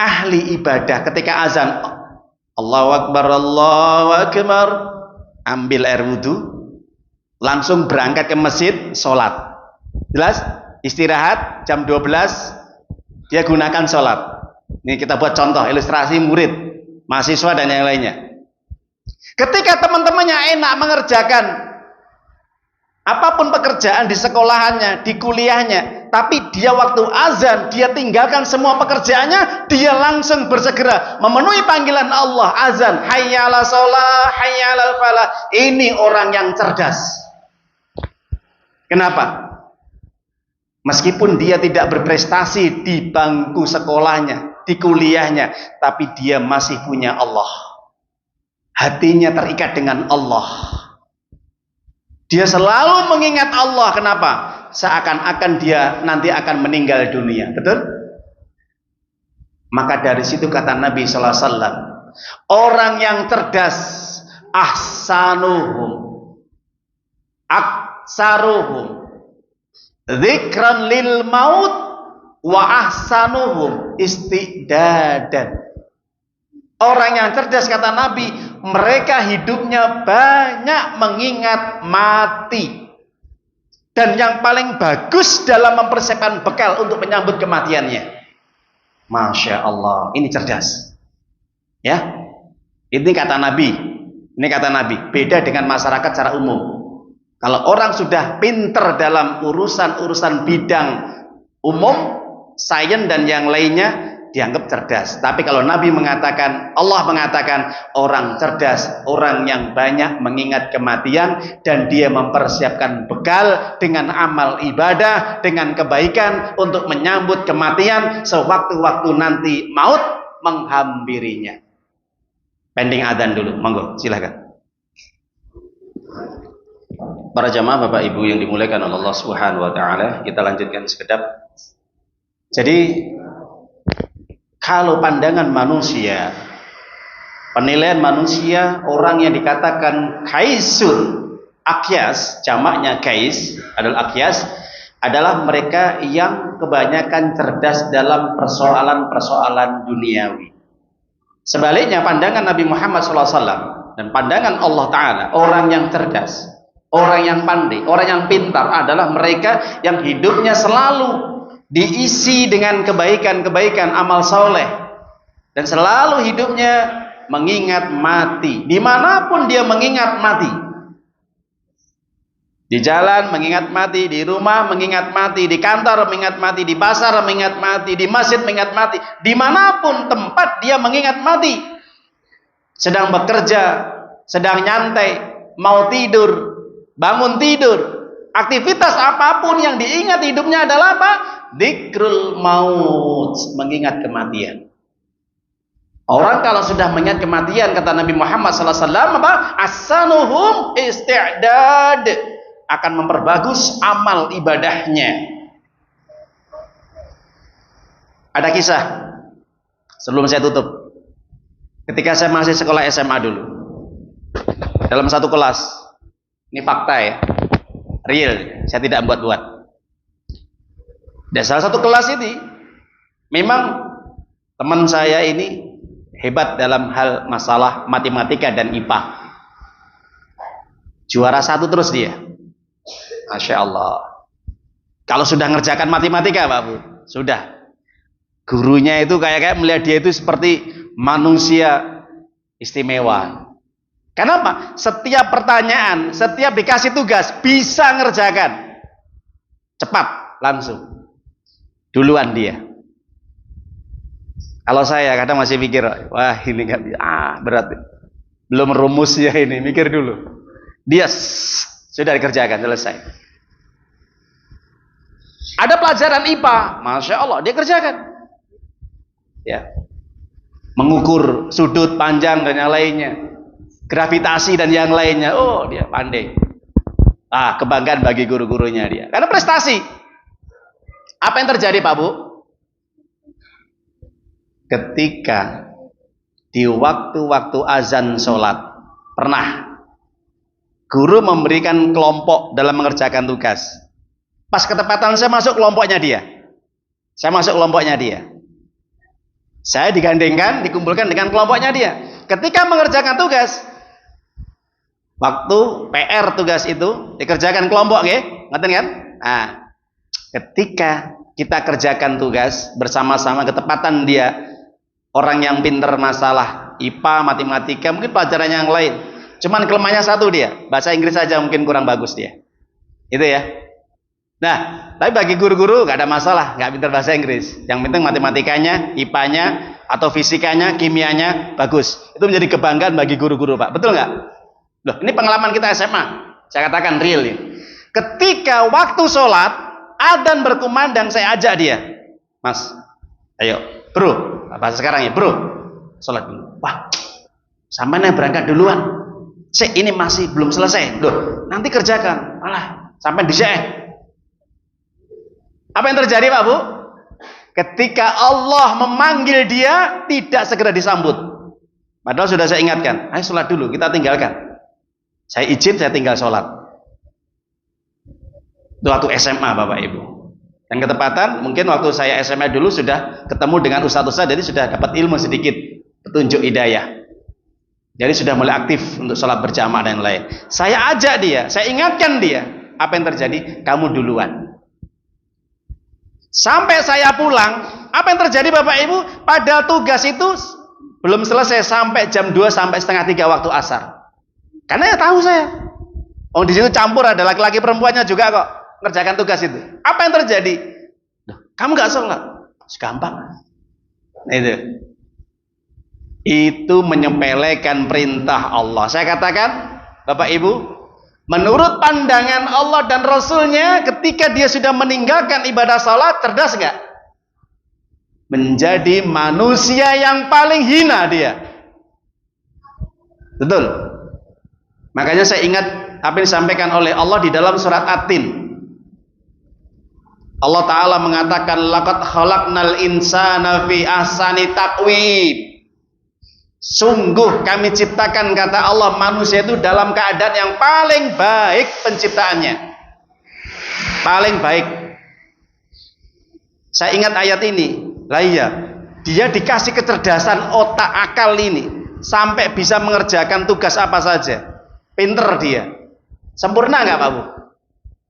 ahli ibadah, ketika azan, Allahu Akbar, ambil air wudhu, langsung berangkat ke masjid, sholat. Jelas? Istirahat, jam 12, dia gunakan sholat. Ini kita buat contoh, ilustrasi murid, mahasiswa dan yang lainnya. Ketika teman-temannya enak mengerjakan apapun pekerjaan di sekolahannya, di kuliahnya, tapi dia waktu azan, dia tinggalkan semua pekerjaannya, dia langsung bersegera memenuhi panggilan Allah, azan, hayya 'alas shalah, hayya 'alal falah. Ini orang yang cerdas. Kenapa? Meskipun dia tidak berprestasi di bangku sekolahnya, di kuliahnya, tapi dia masih punya Allah. Hatinya terikat dengan Allah. Dia selalu mengingat Allah. Kenapa? Seakan-akan dia nanti akan meninggal dunia. Betul? Maka dari situ kata Nabi SAW, orang yang cerdas, ahsanuhum, aksaruhum, dzikran lil maut, wa ahsanuhum istidadan. Orang yang cerdas kata Nabi, mereka hidupnya banyak mengingat mati. Dan yang paling bagus dalam mempersiapkan bekal untuk menyambut kematiannya. Masya Allah, ini cerdas. Ya, ini kata Nabi. Ini kata Nabi. Beda dengan masyarakat secara umum. Kalau orang sudah pinter dalam urusan-urusan bidang umum, sains dan yang lainnya, dianggap cerdas. Tapi kalau Nabi mengatakan, Allah mengatakan, orang cerdas, orang yang banyak mengingat kematian dan dia mempersiapkan bekal dengan amal ibadah, dengan kebaikan untuk menyambut kematian sewaktu-waktu nanti maut menghampirinya. Pending adzan dulu, monggo silakan. Para jamaah Bapak Ibu yang dimuliakan oleh Allah Subhanahu wa taala, kita lanjutkan sekedap. Jadi kalau pandangan manusia, penilaian manusia, orang yang dikatakan kaisun, akyas, jamaknya kais adalah akyas, adalah mereka yang kebanyakan cerdas dalam persoalan-persoalan duniawi. Sebaliknya pandangan Nabi Muhammad SAW dan pandangan Allah Ta'ala, orang yang cerdas, orang yang pandai, orang yang pintar adalah mereka yang hidupnya selalu diisi dengan kebaikan-kebaikan, amal soleh, dan selalu hidupnya mengingat mati. Dimanapun dia mengingat mati, di jalan mengingat mati, di rumah mengingat mati, di kantor mengingat mati, di pasar mengingat mati, di masjid mengingat mati. Dimanapun tempat dia mengingat mati. Sedang bekerja, sedang nyantai, mau tidur, bangun tidur, aktivitas apapun yang diingat hidupnya adalah apa? Dzikrul maut, mengingat kematian. Orang kalau sudah mengingat kematian, kata Nabi Muhammad SAW, apa? As-sanuhum isti'dad, akan memperbagus amal ibadahnya. Ada kisah sebelum saya tutup. Ketika saya masih sekolah SMA dulu, dalam satu kelas, ini fakta ya, real, saya tidak buat-buat. Dan salah satu kelas ini, memang teman saya ini hebat dalam hal masalah matematika dan IPA. Juara 1 terus dia. Masya Allah. Kalau sudah ngerjakan matematika Pak Bu, sudah. Gurunya itu kayak melihat dia itu seperti manusia istimewa. Kenapa? Setiap pertanyaan, setiap dikasih tugas bisa ngerjakan. Cepat, langsung. Duluan dia. Kalau saya kadang masih mikir, wah ini nggak bisa, berat, belum rumusnya ini, mikir dulu. Dia sudah dikerjakan, selesai. Ada pelajaran IPA, masya Allah, dia kerjakan. Ya, mengukur sudut, panjang dan yang lainnya, gravitasi dan yang lainnya, oh dia pandai. Kebanggaan bagi guru-gurunya dia, karena prestasi. Apa yang terjadi Pak Bu? Ketika di waktu-waktu azan sholat, pernah guru memberikan kelompok dalam mengerjakan tugas. Pas ketepatan saya masuk kelompoknya dia. Saya digandengkan, dikumpulkan dengan kelompoknya dia. Ketika mengerjakan tugas, waktu PR tugas itu dikerjakan kelompok, ngerti kan? Ketika kita kerjakan tugas bersama-sama, ketepatan dia, orang yang pinter masalah IPA, matematika, mungkin pelajaran yang lain, cuman kelemahannya satu dia, bahasa Inggris saja mungkin kurang bagus dia, itu ya. Nah, tapi bagi guru-guru gak ada masalah, gak pinter bahasa Inggris, yang penting matematikanya, IPA-nya, atau fisikanya, kimianya bagus. Itu menjadi kebanggaan bagi guru-guru Pak, betul nggak? Loh, ini pengalaman kita SMA, saya katakan real ini. Ketika waktu sholat, adzan berkumandang, saya ajak dia, Mas, ayo bro, bahasa sekarang ya, bro, sholat dulu. Wah, sampai nih berangkat duluan, ini masih belum selesai. Loh, nanti kerjakan. Alah, sampai di sini. Apa yang terjadi Pak Bu? Ketika Allah memanggil dia, tidak segera disambut. Padahal sudah saya ingatkan, ayo sholat dulu, kita tinggalkan. Saya izin, saya tinggal sholat. Itu waktu SMA Bapak Ibu. Yang ketepatan, mungkin waktu saya SMA dulu sudah ketemu dengan ustadz-ustadz, jadi sudah dapat ilmu sedikit, petunjuk hidayah. Jadi sudah mulai aktif untuk sholat berjamaah dan lain. Saya ajak dia, saya ingatkan dia. Apa yang terjadi? Kamu duluan. Sampai saya pulang, apa yang terjadi Bapak Ibu? Padahal tugas itu belum selesai sampai jam 2 sampai setengah 3 waktu asar. Karena ya tahu saya. Oh, di situ campur ada laki-laki perempuannya juga kok ngerjakan tugas itu. Apa yang terjadi? Duh, kamu nggak sholat? Gampang. Itu menyepelekan perintah Allah. Saya katakan, Bapak Ibu, menurut pandangan Allah dan Rasulnya, ketika dia sudah meninggalkan ibadah sholat, cerdas nggak? Menjadi manusia yang paling hina dia. Betul. Makanya saya ingat apa yang disampaikan oleh Allah di dalam surat At-Tin. Allah Ta'ala mengatakan, laqad khalaqnal insana fi ahsani taqwim. Sungguh kami ciptakan, kata Allah, manusia itu dalam keadaan yang paling baik penciptaannya. Paling baik. Saya ingat ayat ini. Lah iya, dia dikasih kecerdasan otak akal ini sampai bisa mengerjakan tugas apa saja. Pinter dia. Sempurna nggak Pak Bu?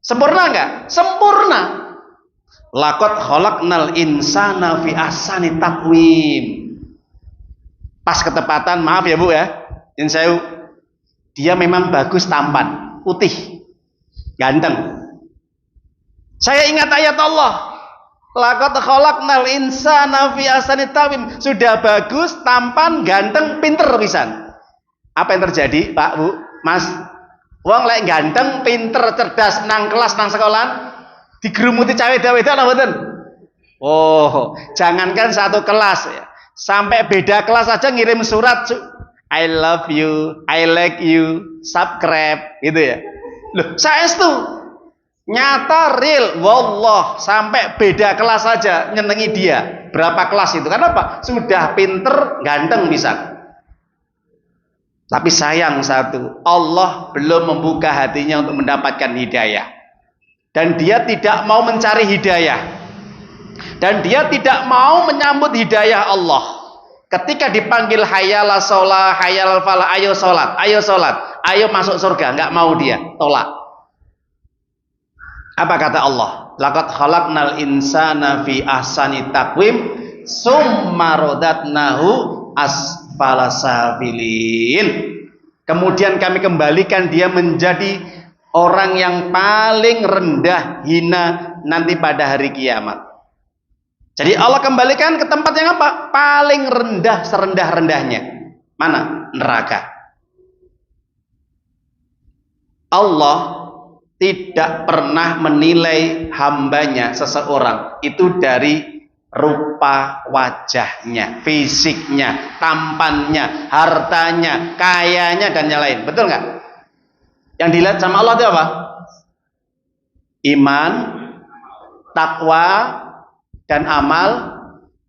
Sempurna nggak? Sempurna. Laqad khalaqnal insana fi ahsani taqwim. Pas ketepatan, maaf ya Bu ya. Insya dia memang bagus tampan, putih, ganteng. Saya ingat ayat Allah. Laqad khalaqnal insana fi ahsani taqwim. Sudah bagus, tampan, ganteng, pinter pisan. Apa yang terjadi, Pak, Bu, Mas? Wong lek ganteng, pinter, cerdas, nang kelas, nang sekolah, digerumuti cawe-cawe ana mboten? Oh, jangankan satu kelas ya. Sampai beda kelas aja ngirim surat, I love you, I like you, subscribe gitu ya. Loh, saestu nyata real, wallah, sampai beda kelas saja nyenengi dia. Berapa kelas itu? Kenapa? Sudah pinter, ganteng bisa. Tapi sayang satu, Allah belum membuka hatinya untuk mendapatkan hidayah. Dan dia tidak mau mencari hidayah. Dan dia tidak mau menyambut hidayah Allah. Ketika dipanggil hayyala sholat, hayyal falah, ayo sholat, ayo masuk surga, nggak mau dia, tolak. Apa kata Allah? Laqad khalaqnal insana fi ahsani taqwim summa radatnahu asfala safilin. Kemudian kami kembalikan dia menjadi orang yang paling rendah, hina nanti pada hari kiamat. Jadi Allah kembalikan ke tempat yang apa? Paling rendah, serendah-rendahnya. Mana? Neraka. Allah tidak pernah menilai hambanya seseorang itu dari rupa wajahnya, fisiknya, tampannya, hartanya, kayanya, dan yang lain. Betul nggak? Yang dilihat sama Allah itu apa? Iman, takwa, dan amal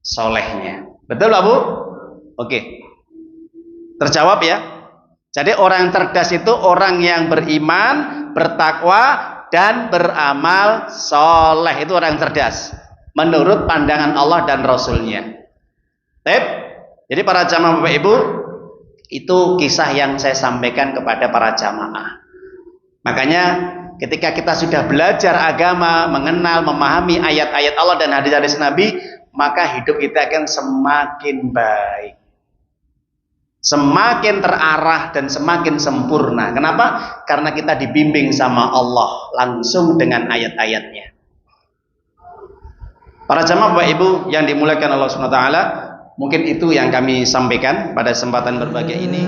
solehnya. Betul lah Bu? Oke. Terjawab ya. Jadi orang yang cerdas itu orang yang beriman, bertakwa, dan beramal soleh. Itu orang yang cerdas menurut pandangan Allah dan Rasulnya. Jadi para jamaah Bapak Ibu, itu kisah yang saya sampaikan kepada para jamaah. Makanya ketika kita sudah belajar agama, mengenal, memahami ayat-ayat Allah dan hadis-hadis Nabi, maka hidup kita akan semakin baik, semakin terarah dan semakin sempurna. Kenapa? Karena kita dibimbing sama Allah langsung dengan ayat-ayatnya. Para jamaah Bapak Ibu yang dimuliakan Allah SWT, mungkin itu yang kami sampaikan pada kesempatan berbahagia ini.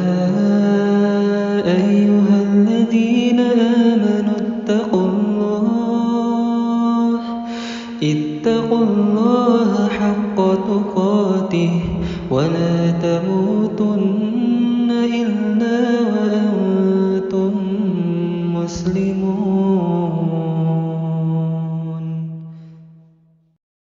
ittaqullaha haqqa tuqatih wa la tamutunna